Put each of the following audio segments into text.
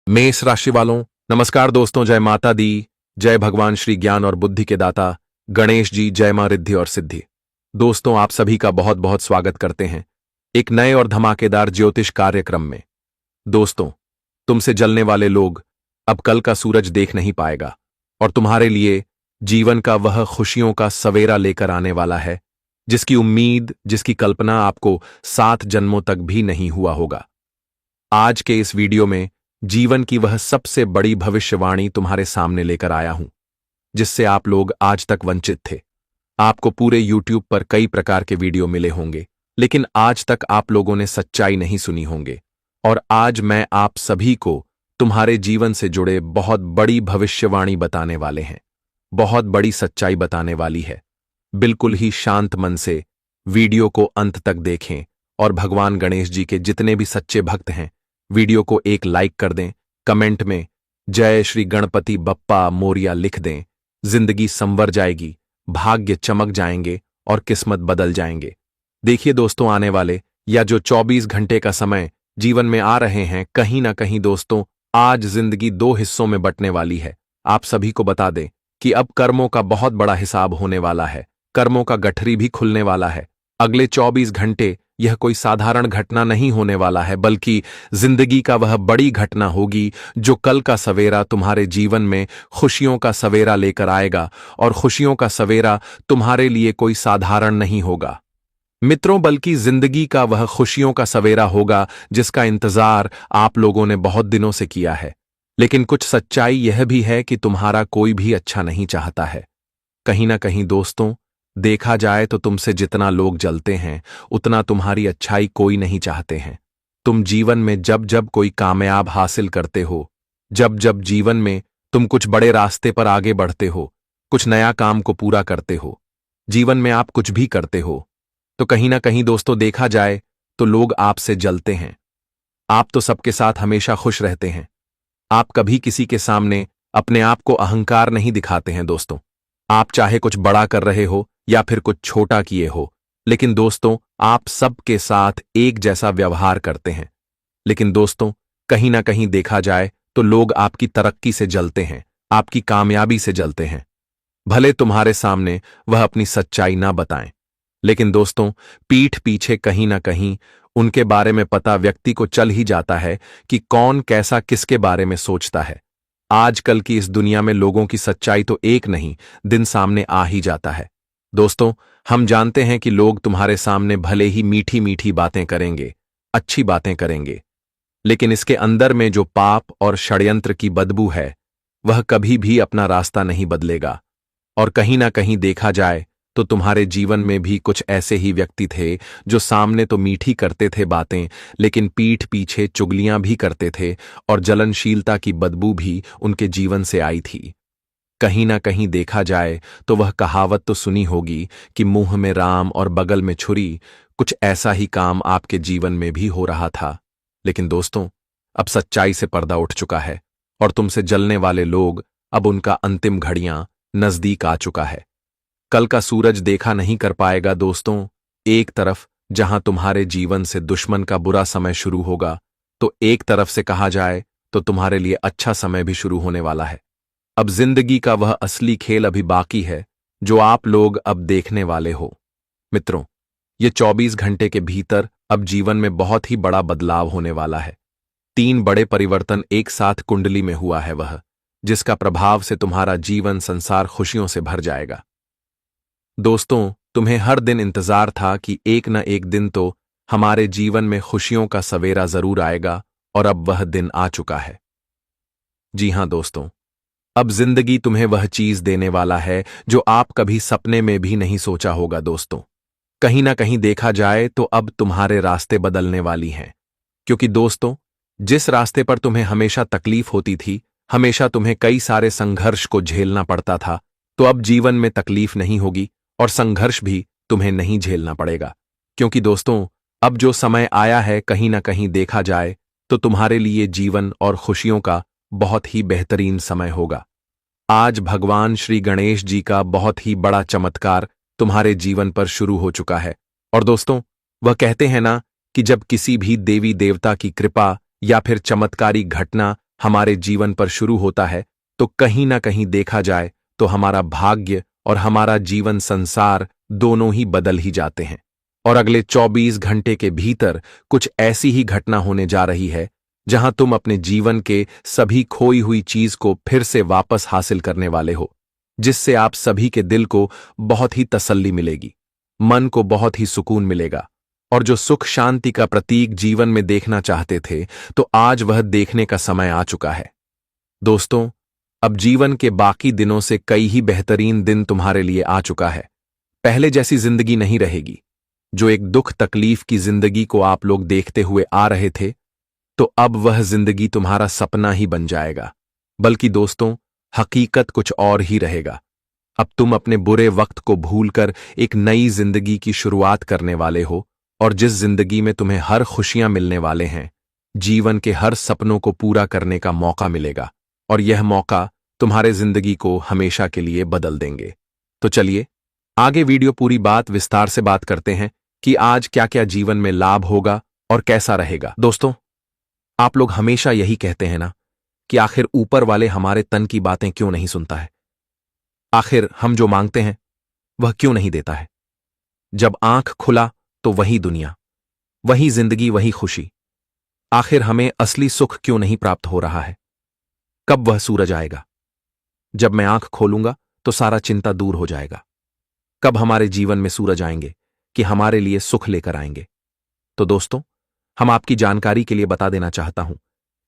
मेष राशि वालों, नमस्कार दोस्तों। जय माता दी, जय भगवान श्री ज्ञान और बुद्धि के दाता गणेश जी, जय मां रिद्धि और सिद्धि। दोस्तों, आप सभी का बहुत बहुत स्वागत करते हैं एक नए और धमाकेदार ज्योतिष कार्यक्रम में। दोस्तों, तुमसे जलने वाले लोग अब कल का सूरज देख नहीं पाएगा और तुम्हारे लिए जीवन का वह खुशियों का सवेरा लेकर आने वाला है जिसकी उम्मीद, जिसकी कल्पना आपको 7 जन्मों तक भी नहीं हुआ होगा। आज के इस वीडियो में जीवन की वह सबसे बड़ी भविष्यवाणी तुम्हारे सामने लेकर आया हूं जिससे आप लोग आज तक वंचित थे। आपको पूरे YouTube पर कई प्रकार के वीडियो मिले होंगे, लेकिन आज तक आप लोगों ने सच्चाई नहीं सुनी होंगे। और आज मैं आप सभी को तुम्हारे जीवन से जुड़े बहुत बड़ी भविष्यवाणी बताने वाले हैं, बहुत बड़ी सच्चाई बताने वाली है। बिल्कुल ही शांत मन से वीडियो को अंत तक देखें और भगवान गणेश जी के जितने भी सच्चे भक्त हैं, वीडियो को एक लाइक कर दें, कमेंट में जय श्री गणपति बप्पा मोरिया लिख दें। जिंदगी संवर जाएगी, भाग्य चमक जाएंगे और किस्मत बदल जाएंगे। देखिए दोस्तों, आने वाले या जो 24 घंटे का समय जीवन में आ रहे हैं, कहीं ना कहीं दोस्तों आज जिंदगी 2 हिस्सों में बंटने वाली है। आप सभी को बता दें कि अब कर्मों का बहुत बड़ा हिसाब होने वाला है, कर्मों का गठरी भी खुलने वाला है। अगले 24 घंटे यह कोई साधारण घटना नहीं होने वाला है, बल्कि जिंदगी का वह बड़ी घटना होगी जो कल का सवेरा तुम्हारे जीवन में खुशियों का सवेरा लेकर आएगा। और खुशियों का सवेरा तुम्हारे लिए कोई साधारण नहीं होगा मित्रों, बल्कि जिंदगी का वह खुशियों का सवेरा होगा जिसका इंतजार आप लोगों ने बहुत दिनों से किया है। लेकिन कुछ सच्चाई यह भी है कि तुम्हारा कोई भी अच्छा नहीं चाहता है। कहीं ना कहीं दोस्तों, देखा जाए तो तुमसे जितना लोग जलते हैं उतना तुम्हारी अच्छाई कोई नहीं चाहते हैं। तुम जीवन में जब जब कोई कामयाब हासिल करते हो, जब जब जीवन में तुम कुछ बड़े रास्ते पर आगे बढ़ते हो, कुछ नया काम को पूरा करते हो, जीवन में आप कुछ भी करते हो, तो कहीं ना कहीं दोस्तों देखा जाए तो लोग आपसे जलते हैं। आप तो सबके साथ हमेशा खुश रहते हैं। आप कभी किसी के सामने अपने आप को अहंकार नहीं दिखाते हैं दोस्तों। आप चाहे कुछ बड़ा कर रहे हो या फिर कुछ छोटा किए हो, लेकिन दोस्तों आप सबके साथ एक जैसा व्यवहार करते हैं। लेकिन दोस्तों कहीं ना कहीं देखा जाए तो लोग आपकी तरक्की से जलते हैं, आपकी कामयाबी से जलते हैं। भले तुम्हारे सामने वह अपनी सच्चाई ना बताएं, लेकिन दोस्तों पीठ पीछे कहीं ना कहीं उनके बारे में पता व्यक्ति को चल ही जाता है कि कौन कैसा किसके बारे में सोचता है। आजकल की इस दुनिया में लोगों की सच्चाई तो एक नहीं दिन सामने आ ही जाता है। दोस्तों, हम जानते हैं कि लोग तुम्हारे सामने भले ही मीठी मीठी बातें करेंगे, अच्छी बातें करेंगे, लेकिन इसके अंदर में जो पाप और षड्यंत्र की बदबू है वह कभी भी अपना रास्ता नहीं बदलेगा। और कहीं ना कहीं देखा जाए तो तुम्हारे जीवन में भी कुछ ऐसे ही व्यक्ति थे जो सामने तो मीठी करते थे बातें, लेकिन पीठ पीछे चुगलियां भी करते थे और जलनशीलता की बदबू भी उनके जीवन से आई थी। कहीं ना कहीं देखा जाए तो वह कहावत तो सुनी होगी कि मुंह में राम और बगल में छुरी। कुछ ऐसा ही काम आपके जीवन में भी हो रहा था। लेकिन दोस्तों अब सच्चाई से पर्दा उठ चुका है और तुमसे जलने वाले लोग अब उनका अंतिम घड़ियां नजदीक आ चुका है। कल का सूरज देखा नहीं कर पाएगा दोस्तों। एक तरफ जहां तुम्हारे जीवन से दुश्मन का बुरा समय शुरू होगा, तो एक तरफ से कहा जाए तो तुम्हारे लिए अच्छा समय भी शुरू होने वाला है। अब जिंदगी का वह असली खेल अभी बाकी है जो आप लोग अब देखने वाले हो। मित्रों, ये 24 घंटे के भीतर अब जीवन में बहुत ही बड़ा बदलाव होने वाला है। 3 बड़े परिवर्तन एक साथ कुंडली में हुआ है वह, जिसका प्रभाव से तुम्हारा जीवन संसार खुशियों से भर जाएगा। दोस्तों, तुम्हें हर दिन इंतजार था कि एक न एक दिन तो हमारे जीवन में खुशियों का सवेरा जरूर आएगा, और अब वह दिन आ चुका है। जी हां दोस्तों, अब जिंदगी तुम्हें वह चीज देने वाला है जो आप कभी सपने में भी नहीं सोचा होगा दोस्तों। कहीं ना कहीं देखा जाए तो अब तुम्हारे रास्ते बदलने वाली हैं, क्योंकि दोस्तों जिस रास्ते पर तुम्हें हमेशा तकलीफ होती थी, हमेशा तुम्हें कई सारे संघर्ष को झेलना पड़ता था, तो अब जीवन में तकलीफ नहीं होगी और संघर्ष भी तुम्हें नहीं झेलना पड़ेगा। क्योंकि दोस्तों अब जो समय आया है, कहीं ना कहीं देखा जाए तो तुम्हारे लिए जीवन और खुशियों का बहुत ही बेहतरीन समय होगा। आज भगवान श्री गणेश जी का बहुत ही बड़ा चमत्कार तुम्हारे जीवन पर शुरू हो चुका है। और दोस्तों वह कहते हैं ना कि जब किसी भी देवी देवता की कृपा या फिर चमत्कारी घटना हमारे जीवन पर शुरू होता है तो कहीं ना कहीं देखा जाए तो हमारा भाग्य और हमारा जीवन संसार दोनों ही बदल ही जाते हैं। और अगले 24 घंटे के भीतर कुछ ऐसी ही घटना होने जा रही है जहां तुम अपने जीवन के सभी खोई हुई चीज को फिर से वापस हासिल करने वाले हो, जिससे आप सभी के दिल को बहुत ही तसल्ली मिलेगी, मन को बहुत ही सुकून मिलेगा। और जो सुख शांति का प्रतीक जीवन में देखना चाहते थे तो आज वह देखने का समय आ चुका है। दोस्तों, अब जीवन के बाकी दिनों से कई ही बेहतरीन दिन तुम्हारे लिए आ चुका है। पहले जैसी जिंदगी नहीं रहेगी। जो एक दुख तकलीफ की जिंदगी को आप लोग देखते हुए आ रहे थे, तो अब वह जिंदगी तुम्हारा सपना ही बन जाएगा। बल्कि दोस्तों, हकीकत कुछ और ही रहेगा। अब तुम अपने बुरे वक्त को भूलकर एक नई जिंदगी की शुरुआत करने वाले हो, और जिस जिंदगी में तुम्हें हर खुशियां मिलने वाले हैं, जीवन के हर सपनों को पूरा करने का मौका मिलेगा, और यह मौका तुम्हारे जिंदगी को हमेशा के लिए बदल देंगे। तो चलिए आगे वीडियो पूरी बात विस्तार से बात करते हैं कि आज क्या क्या जीवन में लाभ होगा और कैसा रहेगा। दोस्तों, आप लोग हमेशा यही कहते हैं ना कि आखिर ऊपर वाले हमारे तन की बातें क्यों नहीं सुनता है, आखिर हम जो मांगते हैं वह क्यों नहीं देता है। जब आंख खुला तो वही दुनिया, वही जिंदगी, वही खुशी। आखिर हमें असली सुख क्यों नहीं प्राप्त हो रहा है। कब वह सूरज आएगा? जब मैं आंख खोलूंगा तो सारा चिंता दूर हो जाएगा। कब हमारे जीवन में सूरज आएंगे कि हमारे लिए सुख लेकर आएंगे। तो दोस्तों, हम आपकी जानकारी के लिए बता देना चाहता हूं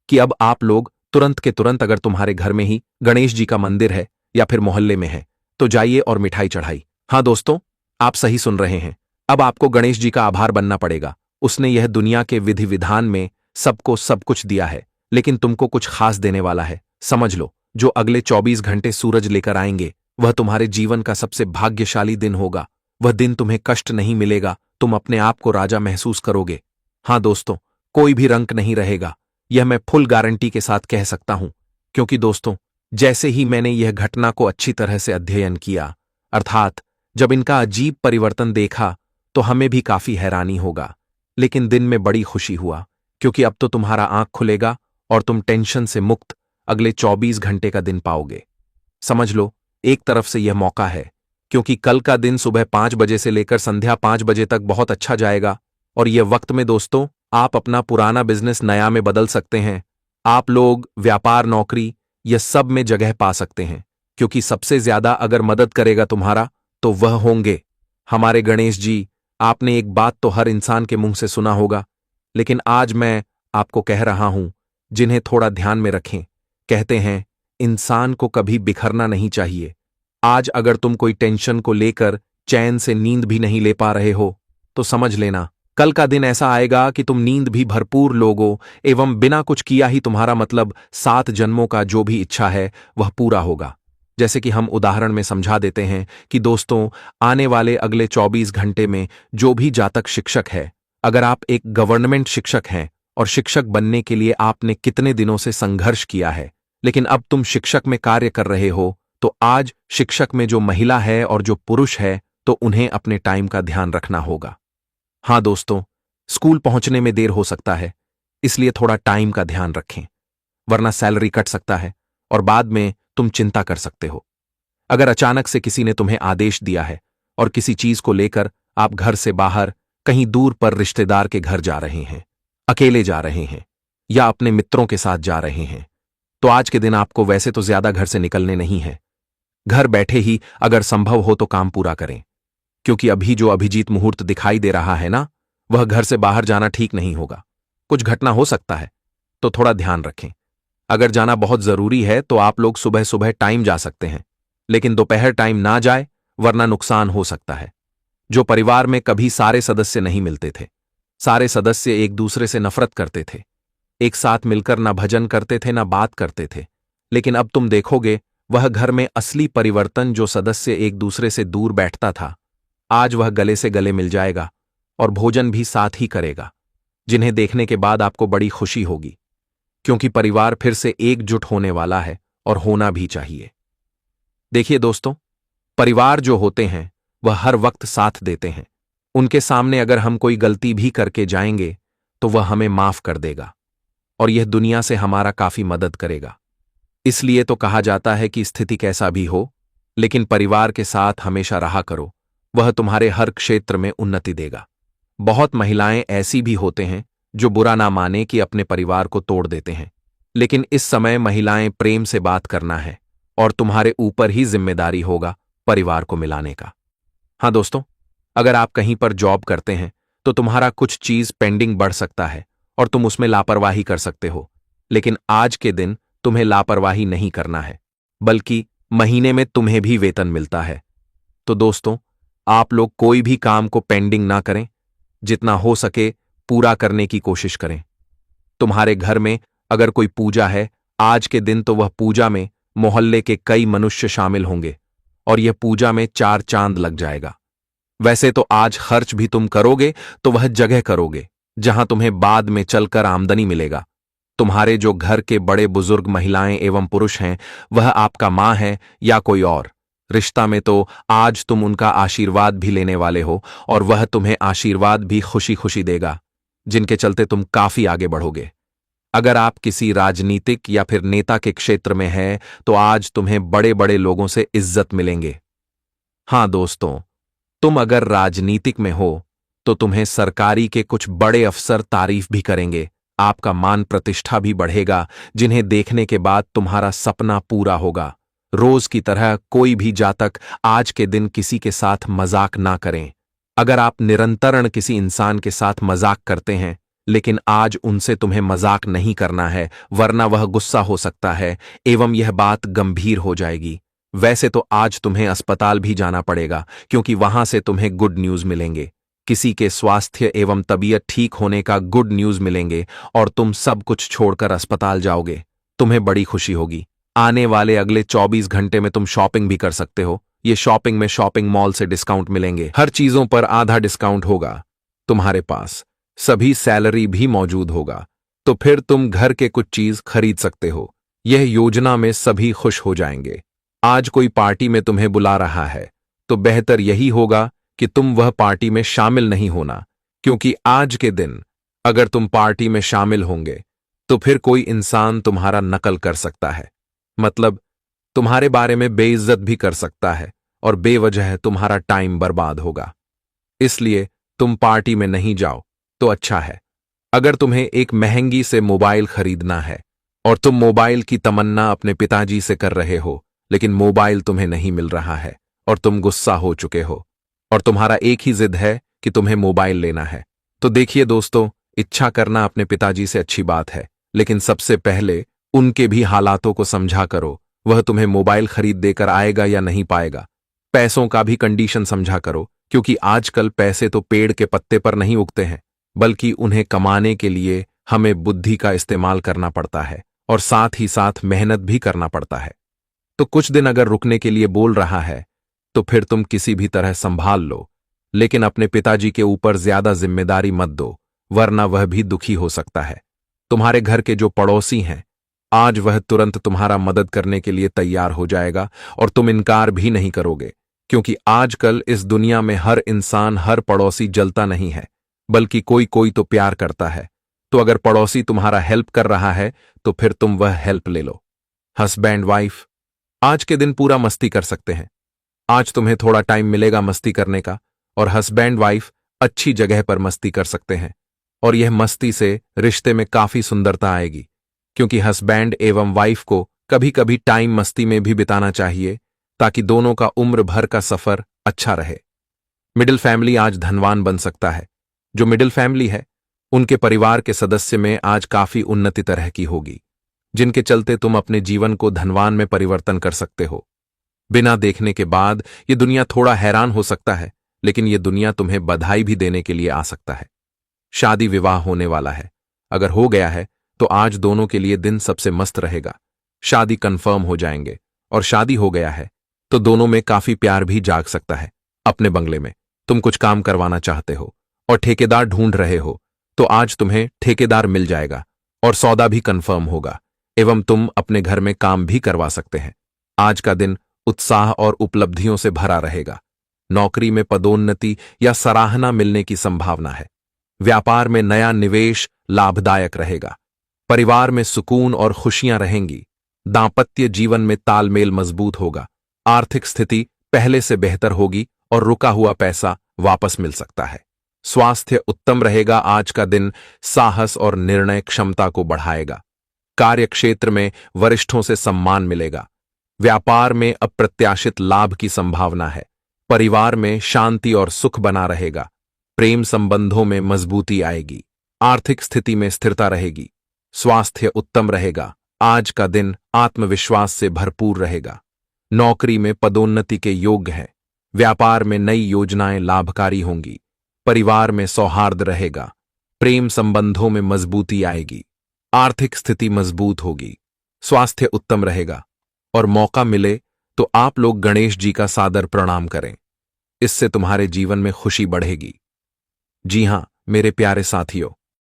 कि अब आप लोग तुरंत के तुरंत, अगर तुम्हारे घर में ही गणेश जी का मंदिर है या फिर मोहल्ले में है, तो जाइए और मिठाई चढ़ाई। हां दोस्तों, आप सही सुन रहे हैं। अब आपको गणेश जी का आभार बनना पड़ेगा। उसने यह दुनिया के विधि विधान में सबको सब कुछ दिया है, लेकिन तुमको कुछ खास देने वाला है। समझ लो, जो अगले 24 घंटे सूरज लेकर आएंगे वह तुम्हारे जीवन का सबसे भाग्यशाली दिन होगा। वह दिन तुम्हें कष्ट नहीं मिलेगा, तुम अपने आप को राजा महसूस करोगे। हां दोस्तों, कोई भी रंक नहीं रहेगा, यह मैं फुल गारंटी के साथ कह सकता हूं। क्योंकि दोस्तों, जैसे ही मैंने यह घटना को अच्छी तरह से अध्ययन किया, अर्थात जब इनका अजीब परिवर्तन देखा, तो हमें भी काफी हैरानी होगा, लेकिन दिन में बड़ी खुशी हुआ, क्योंकि अब तो तुम्हारा आंख खुलेगा और तुम टेंशन से मुक्त अगले 24 घंटे का दिन पाओगे। समझ लो, एक तरफ से यह मौका है, क्योंकि कल का दिन सुबह 5 बजे से लेकर संध्या 5 बजे तक बहुत अच्छा जाएगा, और यह वक्त में दोस्तों आप अपना पुराना बिजनेस नया में बदल सकते हैं। आप लोग व्यापार, नौकरी, यह सब में जगह पा सकते हैं, क्योंकि सबसे ज्यादा अगर मदद करेगा तुम्हारा तो वह होंगे हमारे गणेश जी। आपने एक बात तो हर इंसान के मुंह से सुना होगा, लेकिन आज मैं आपको कह रहा हूं, जिन्हें थोड़ा ध्यान में रखें। कहते हैं इंसान को कभी बिखरना नहीं चाहिए। आज अगर तुम कोई टेंशन को लेकर चैन से नींद भी नहीं ले पा रहे हो, तो समझ लेना कल का दिन ऐसा आएगा कि तुम नींद भी भरपूर लोगो, एवं बिना कुछ किया ही तुम्हारा मतलब 7 जन्मों का जो भी इच्छा है वह पूरा होगा। जैसे कि हम उदाहरण में समझा देते हैं कि दोस्तों, आने वाले अगले 24 घंटे में जो भी जातक शिक्षक है, अगर आप एक गवर्नमेंट शिक्षक हैं और शिक्षक बनने के लिए आपने कितने दिनों से संघर्ष किया है, लेकिन अब तुम शिक्षक में कार्य कर रहे हो, तो आज शिक्षक में जो महिला है और जो पुरुष है, तो उन्हें अपने टाइम का ध्यान रखना होगा। हां दोस्तों, स्कूल पहुंचने में देर हो सकता है, इसलिए थोड़ा टाइम का ध्यान रखें, वरना सैलरी कट सकता है और बाद में तुम चिंता कर सकते हो। अगर अचानक से किसी ने तुम्हें आदेश दिया है और किसी चीज को लेकर आप घर से बाहर कहीं दूर पर रिश्तेदार के घर जा रहे हैं, अकेले जा रहे हैं या अपने मित्रों के साथ जा रहे हैं, तो आज के दिन आपको वैसे तो ज्यादा घर से निकलने नहीं है। घर बैठे ही अगर संभव हो तो काम पूरा करें, क्योंकि अभी जो अभिजीत मुहूर्त दिखाई दे रहा है ना, वह घर से बाहर जाना ठीक नहीं होगा। कुछ घटना हो सकता है, तो थोड़ा ध्यान रखें। अगर जाना बहुत जरूरी है तो आप लोग सुबह सुबह टाइम जा सकते हैं, लेकिन दोपहर टाइम ना जाए, वरना नुकसान हो सकता है। जो परिवार में कभी सारे सदस्य नहीं मिलते थे, सारे सदस्य एक दूसरे से नफरत करते थे, एक साथ मिलकर ना भजन करते थे ना बात करते थे, लेकिन अब तुम देखोगे वह घर में असली परिवर्तन, जो सदस्य एक दूसरे से दूर बैठता था, आज वह गले से गले मिल जाएगा और भोजन भी साथ ही करेगा, जिन्हें देखने के बाद आपको बड़ी खुशी होगी, क्योंकि परिवार फिर से एकजुट होने वाला है और होना भी चाहिए। देखिए दोस्तों, परिवार जो होते हैं वह हर वक्त साथ देते हैं। उनके सामने अगर हम कोई गलती भी करके जाएंगे तो वह हमें माफ कर देगा। और यह दुनिया से हमारा काफी मदद करेगा। इसलिए तो कहा जाता है कि स्थिति कैसा भी हो, लेकिन परिवार के साथ हमेशा रहा करो, वह तुम्हारे हर क्षेत्र में उन्नति देगा। बहुत महिलाएं ऐसी भी होते हैं जो बुरा ना माने कि अपने परिवार को तोड़ देते हैं, लेकिन इस समय महिलाएं प्रेम से बात करना है और तुम्हारे ऊपर ही जिम्मेदारी होगा परिवार को मिलाने का। हाँ दोस्तों, अगर आप कहीं पर जॉब करते हैं तो तुम्हारा कुछ चीज पेंडिंग बढ़ सकता है और तुम उसमें लापरवाही कर सकते हो, लेकिन आज के दिन तुम्हें लापरवाही नहीं करना है, बल्कि महीने में तुम्हें भी वेतन मिलता है। तो दोस्तों, आप लोग कोई भी काम को पेंडिंग ना करें, जितना हो सके पूरा करने की कोशिश करें। तुम्हारे घर में अगर कोई पूजा है आज के दिन, तो वह पूजा में मोहल्ले के कई मनुष्य शामिल होंगे और यह पूजा में 4 चांद लग जाएगा। वैसे तो आज खर्च भी तुम करोगे तो वह जगह करोगे जहां तुम्हें बाद में चलकर आमदनी मिलेगा। तुम्हारे जो घर के बड़े बुजुर्ग महिलाएं एवं पुरुष हैं, वह आपका मां है या कोई और रिश्ता में, तो आज तुम उनका आशीर्वाद भी लेने वाले हो और वह तुम्हें आशीर्वाद भी खुशी खुशी देगा, जिनके चलते तुम काफी आगे बढ़ोगे। अगर आप किसी राजनीतिक या फिर नेता के क्षेत्र में है तो आज तुम्हें बड़े बड़े लोगों से इज्जत मिलेंगे। हाँ दोस्तों, तुम अगर राजनीतिक में हो तो तुम्हें सरकारी के कुछ बड़े अफसर तारीफ भी करेंगे, आपका मान प्रतिष्ठा भी बढ़ेगा, जिन्हें देखने के बाद तुम्हारा सपना पूरा होगा। रोज की तरह कोई भी जातक आज के दिन किसी के साथ मजाक ना करें। अगर आप निरंतरण किसी इंसान के साथ मजाक करते हैं, लेकिन आज उनसे तुम्हें मजाक नहीं करना है, वरना वह गुस्सा हो सकता है एवं यह बात गंभीर हो जाएगी। वैसे तो आज तुम्हें अस्पताल भी जाना पड़ेगा, क्योंकि वहां से तुम्हें गुड न्यूज मिलेंगे। किसी के स्वास्थ्य एवं तबीयत ठीक होने का गुड न्यूज मिलेंगे और तुम सब कुछ छोड़कर अस्पताल जाओगे। तुम्हें बड़ी खुशी होगी। आने वाले अगले 24 घंटे में तुम शॉपिंग भी कर सकते हो। ये शॉपिंग में शॉपिंग मॉल से डिस्काउंट मिलेंगे, हर चीजों पर आधा डिस्काउंट होगा। तुम्हारे पास सभी सैलरी भी मौजूद होगा, तो फिर तुम घर के कुछ चीज खरीद सकते हो। यह योजना में सभी खुश हो जाएंगे। आज कोई पार्टी में तुम्हें बुला रहा है तो बेहतर यही होगा कि तुम वह पार्टी में शामिल नहीं होना, क्योंकि आज के दिन अगर तुम पार्टी में शामिल होंगे तो फिर कोई इंसान तुम्हारा नकल कर सकता है, मतलब तुम्हारे बारे में बेइज्जत भी कर सकता है और बेवजह तुम्हारा टाइम बर्बाद होगा। इसलिए तुम पार्टी में नहीं जाओ तो अच्छा है। अगर तुम्हें एक महंगी से मोबाइल खरीदना है और तुम मोबाइल की तमन्ना अपने पिताजी से कर रहे हो, लेकिन मोबाइल तुम्हें नहीं मिल रहा है और तुम गुस्सा हो चुके हो और तुम्हारा एक ही जिद है कि तुम्हें मोबाइल लेना है, तो देखिए दोस्तों, इच्छा करना अपने पिताजी से अच्छी बात है, लेकिन सबसे पहले उनके भी हालातों को समझा करो। वह तुम्हें मोबाइल खरीद देकर आएगा या नहीं पाएगा। पैसों का भी कंडीशन समझा करो, क्योंकि आजकल पैसे तो पेड़ के पत्ते पर नहीं उगते हैं, बल्कि उन्हें कमाने के लिए हमें बुद्धि का इस्तेमाल करना पड़ता है और साथ ही साथ मेहनत भी करना पड़ता है। तो कुछ दिन अगर रुकने के लिए बोल रहा है तो फिर तुम किसी भी तरह संभाल लो, लेकिन अपने पिताजी के ऊपर ज्यादा जिम्मेदारी मत दो, वरना वह भी दुखी हो सकता है। तुम्हारे घर के जो पड़ोसी हैं, आज वह तुरंत तुम्हारा मदद करने के लिए तैयार हो जाएगा और तुम इनकार भी नहीं करोगे, क्योंकि आजकल इस दुनिया में हर इंसान, हर पड़ोसी जलता नहीं है, बल्कि कोई कोई तो प्यार करता है। तो अगर पड़ोसी तुम्हारा हेल्प कर रहा है तो फिर तुम वह हेल्प ले लो। हस्बैंड वाइफ आज के दिन पूरा मस्ती कर सकते हैं। आज तुम्हें थोड़ा टाइम मिलेगा मस्ती करने का और हस्बैंड वाइफ अच्छी जगह पर मस्ती कर सकते हैं और यह मस्ती से रिश्ते में काफी सुंदरता आएगी, क्योंकि हस्बैंड एवं वाइफ को कभी कभी टाइम मस्ती में भी बिताना चाहिए, ताकि दोनों का उम्र भर का सफर अच्छा रहे। मिडिल फैमिली आज धनवान बन सकता है। जो मिडिल फैमिली है उनके परिवार के सदस्य में आज काफी उन्नति तरह की होगी, जिनके चलते तुम अपने जीवन को धनवान में परिवर्तन कर सकते हो। बिना देखने के बाद ये दुनिया थोड़ा हैरान हो सकता है, लेकिन ये दुनिया तुम्हें बधाई भी देने के लिए आ सकता है। शादी विवाह होने वाला है, अगर हो गया है तो आज दोनों के लिए दिन सबसे मस्त रहेगा। शादी कंफर्म हो जाएंगे और शादी हो गया है तो दोनों में काफी प्यार भी जाग सकता है। अपने बंगले में तुम कुछ काम करवाना चाहते हो और ठेकेदार ढूंढ रहे हो, तो आज तुम्हें ठेकेदार मिल जाएगा और सौदा भी कंफर्म होगा एवं तुम अपने घर में काम भी करवा सकते हैं। आज का दिन उत्साह और उपलब्धियों से भरा रहेगा। नौकरी में पदोन्नति या सराहना मिलने की संभावना है। व्यापार में नया निवेश लाभदायक रहेगा। परिवार में सुकून और खुशियां रहेंगी। दांपत्य जीवन में तालमेल मजबूत होगा। आर्थिक स्थिति पहले से बेहतर होगी और रुका हुआ पैसा वापस मिल सकता है। स्वास्थ्य उत्तम रहेगा। आज का दिन साहस और निर्णय क्षमता को बढ़ाएगा। कार्यक्षेत्र में वरिष्ठों से सम्मान मिलेगा। व्यापार में अप्रत्याशित लाभ की संभावना है। परिवार में शांति और सुख बना रहेगा। प्रेम संबंधों में मजबूती आएगी। आर्थिक स्थिति में स्थिरता रहेगी। स्वास्थ्य उत्तम रहेगा। आज का दिन आत्मविश्वास से भरपूर रहेगा। नौकरी में पदोन्नति के योग्य है। व्यापार में नई योजनाएं लाभकारी होंगी। परिवार में सौहार्द रहेगा। प्रेम संबंधों में मजबूती आएगी। आर्थिक स्थिति मजबूत होगी। स्वास्थ्य उत्तम रहेगा। और मौका मिले तो आप लोग गणेश जी का सादर प्रणाम करें। इससे तुम्हारे जीवन में खुशी बढ़ेगी। जी हां मेरे प्यारे साथियों,